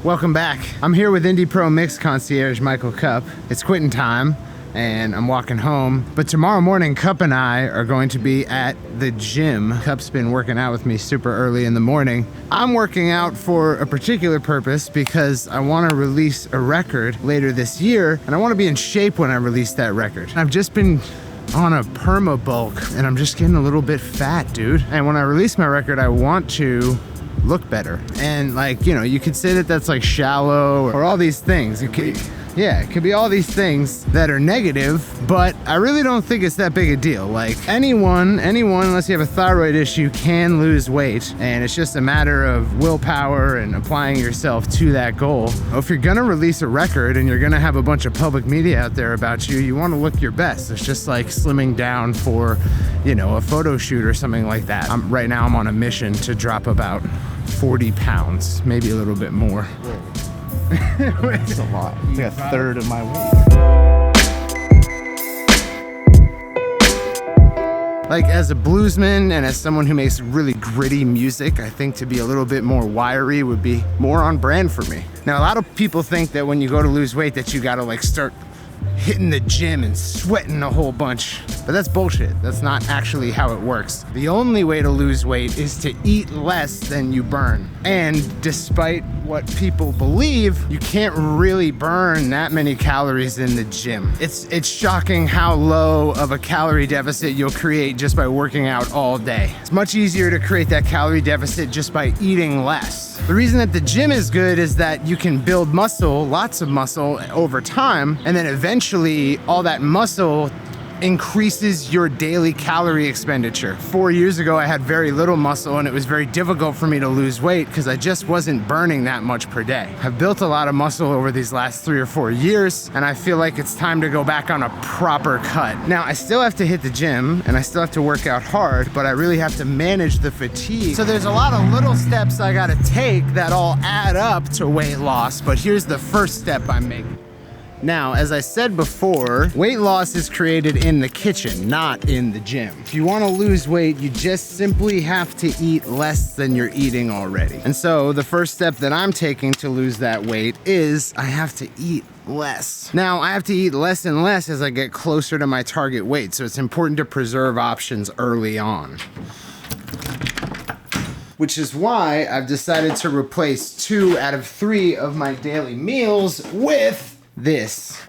Welcome back. I'm here with Indie Pro Mix concierge Michael Cupp. It's quitting time and I'm walking home. But tomorrow morning, Cupp and I are going to be at the gym. Cupp's been working out with me super early in the morning. I'm working out for a particular purpose because I want to release a record later this year and I want to be in shape when I release that record. I've just been on a perma bulk and I'm just getting a little bit fat, dude. And when I release my record, I want to look better. And like, you know, you could say that that's like shallow or all these things. Yeah, it could be all these things that are negative, but I really don't think it's that big a deal. Like anyone, unless you have a thyroid issue, can lose weight. And it's just a matter of willpower and applying yourself to that goal. If you're gonna release a record and you're gonna have a bunch of public media out there about you, you wanna look your best. It's just like slimming down for, you know, a photo shoot or something like that. Right now I'm on a mission to drop about 40 pounds, maybe a little bit more. It's a lot. It's like a third of my weight. Like as a bluesman and as someone who makes really gritty music, I think to be a little bit more wiry would be more on brand for me. Now, a lot of people think that when you go to lose weight that you gotta like start hitting the gym and sweating a whole bunch, but that's bullshit. That's not actually how it works. The only way to lose weight is to eat less than you burn. And despite what people believe, you can't really burn that many calories in the gym. It's shocking how low of a calorie deficit you'll create just by working out all day. It's much easier to create that calorie deficit just by eating less. The reason that the gym is good is that you can build muscle, lots of muscle over time, and then eventually all that muscle increases your daily calorie expenditure. 4 years ago, I had very little muscle and it was very difficult for me to lose weight because I just wasn't burning that much per day. I've built a lot of muscle over these last 3 or 4 years and I feel like it's time to go back on a proper cut. Now, I still have to hit the gym and I still have to work out hard, but I really have to manage the fatigue. So there's a lot of little steps I gotta take that all add up to weight loss, but here's the first step I'm making. Now, as I said before, weight loss is created in the kitchen, not in the gym. If you want to lose weight, you just simply have to eat less than you're eating already. And so the first step that I'm taking to lose that weight is I have to eat less. Now, I have to eat less and less as I get closer to my target weight, so it's important to preserve options early on. Which is why I've decided to replace 2 out of 3 of my daily meals with this.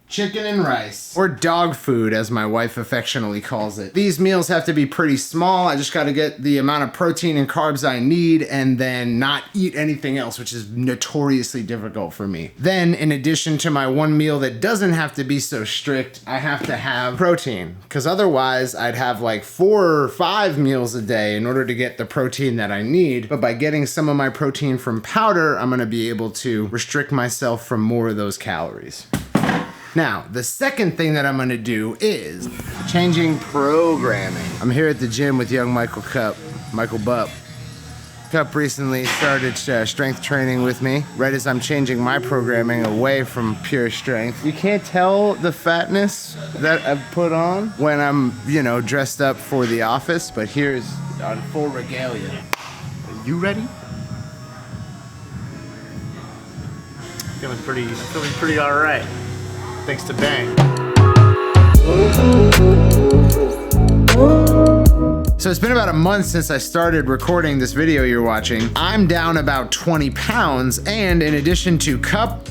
Chicken and rice, or dog food as my wife affectionately calls it. These meals have to be pretty small. I just gotta get the amount of protein and carbs I need and then not eat anything else, which is notoriously difficult for me. Then, in addition to my one meal that doesn't have to be so strict, I have to have protein, because otherwise I'd have like 4 or 5 meals a day in order to get the protein that I need. But by getting some of my protein from powder, I'm gonna be able to restrict myself from more of those calories. Now, the second thing that I'm gonna do is changing programming. I'm here at the gym with young Michael Cupp, Michael Bupp. Cupp recently started strength training with me, right as I'm changing my programming away from pure strength. You can't tell the fatness that I've put on when I'm, you know, dressed up for the office, but here's on full regalia. Are you ready? Feeling pretty all right. Thanks to Bang. So it's been about a month since I started recording this video you're watching. I'm down about 20 pounds, and in addition to Cupp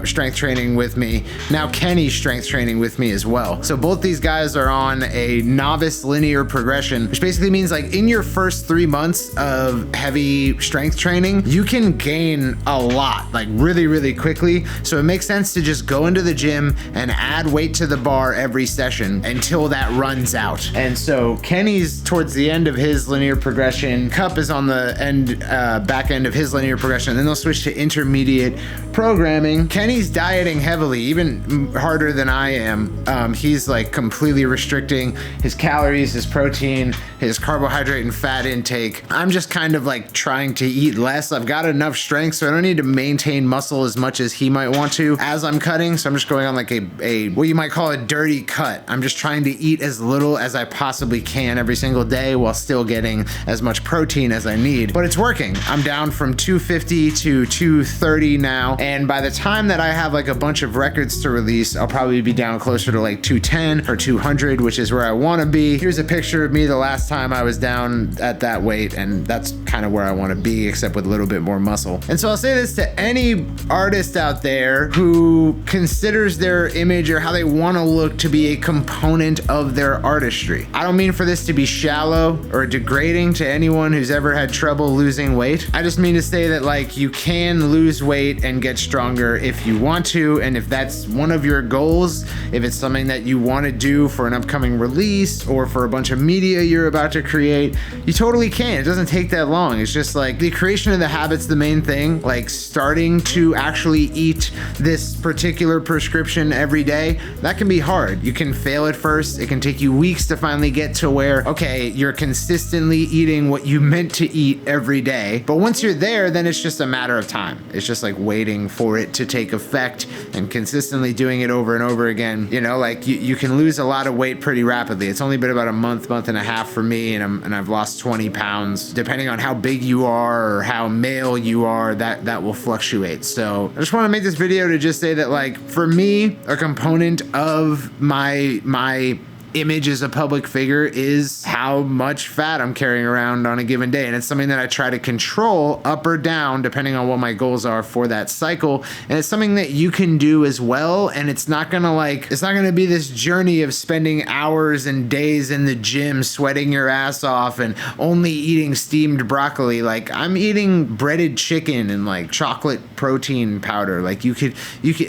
strength training with me, now Kenny's strength training with me as well. So both these guys are on a novice linear progression, which basically means like in your first 3 months of heavy strength training, you can gain a lot, like really, really quickly. So it makes sense to just go into the gym and add weight to the bar every session until that runs out. And so Kenny's towards the end of his linear progression. Cupp is on the back end of his linear progression. Then they'll switch to intermediate programming. Kenny's dieting heavily, even harder than I am. He's like completely restricting his calories, his protein, his carbohydrate and fat intake. I'm just kind of like trying to eat less. I've got enough strength, so I don't need to maintain muscle as much as he might want to as I'm cutting. So I'm just going on like a what you might call a dirty cut. I'm just trying to eat as little as I possibly can every single day while still getting as much protein as I need. But it's working. I'm down from 250 to 230 now. And by the time that I have like a bunch of records to release, I'll probably be down closer to like 210 or 200, which is where I want to be. Here's a picture of me the last time I was down at that weight, and that's kind of where I want to be, except with a little bit more muscle. And so I'll say this to any artist out there who considers their image or how they want to look to be a component of their artistry. I don't mean for this to be shallow or degrading to anyone who's ever had trouble losing weight. I just mean to say that like you can lose weight and get stronger if you want to, and if that's one of your goals, if it's something that you want to do for an upcoming release or for a bunch of media you're about to create, you totally can. It doesn't take that long. It's just like the creation of the habit's the main thing. Like starting to actually eat this particular prescription every day, that can be hard. You can fail at first. It can take you weeks to finally get to where, okay, you're consistently eating what you meant to eat every day. But once you're there, then it's just a matter of time. It's just like waiting for it to take effect and consistently doing it over and over again. You know, like you can lose a lot of weight pretty rapidly. It's only been about a month and a half for me, and I've lost 20 pounds. Depending on how big you are or how male you are, that will fluctuate. So I just want to make this video to just say that, like, for me, a component of my image as a public figure is how much fat I'm carrying around on a given day. And it's something that I try to control up or down depending on what my goals are for that cycle. And it's something that you can do as well. And it's not gonna be this journey of spending hours and days in the gym sweating your ass off and only eating steamed broccoli. Like, I'm eating breaded chicken and like chocolate protein powder. Like you could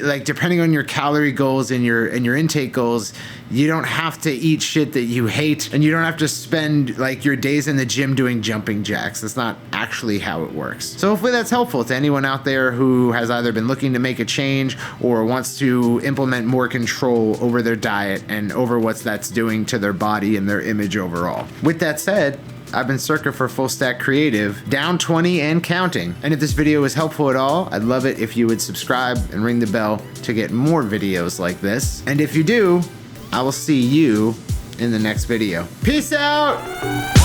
like, depending on your calorie goals and your intake goals, you don't have to eat shit that you hate, and you don't have to spend like your days in the gym doing jumping jacks. That's not actually how it works. So hopefully that's helpful to anyone out there who has either been looking to make a change or wants to implement more control over their diet and over what that's doing to their body and their image overall. With that said, I've been Circa for Full Stack Creative, down 20 and counting. And if this video was helpful at all, I'd love it if you would subscribe and ring the bell to get more videos like this. And if you do, I will see you in the next video. Peace out!